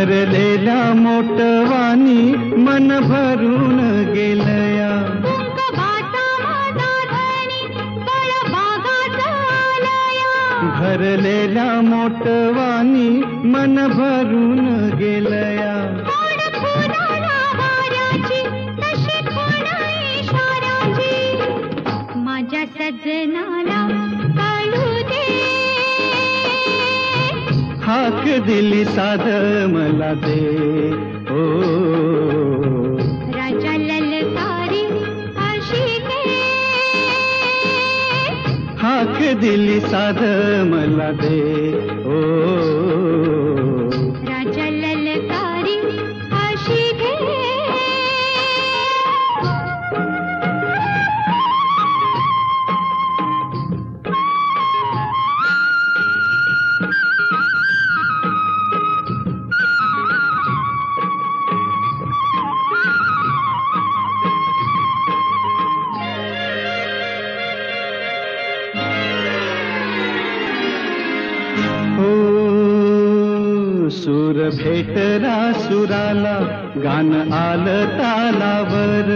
भरलेल्या मोटवानी मन भरून गेलया. भरलेल्या मोटवानी मन भरून गेलया. माझ्या सजनाला कळू दे. हाक दिली साध मला दे. ओ राजा ललकारी आशिके. हाक दिली साध मला दे. ओ राजा ललकारी आशिके. सूर भेटला सुराला गान आलं तालावर.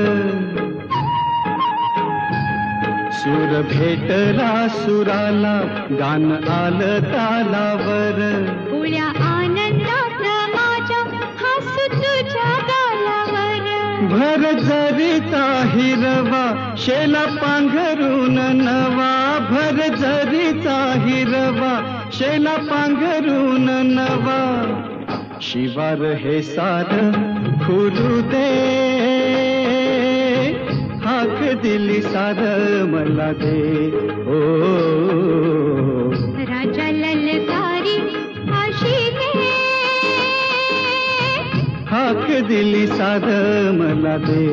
सूर भेटला सुराला गान आलं तालावर. उळ्या आनंदात माझ्या हसू तुझ्या गालावर. भर जरीचा हिरवा शेला पांघरून नवा. भर जरीचा हिरवा शेला पांघरून नवा. शिवार हे सार खुलू दे. हाक दिली सार मला दे. ओ राजा ललकारी आशिके. हाक दिली सार मला दे.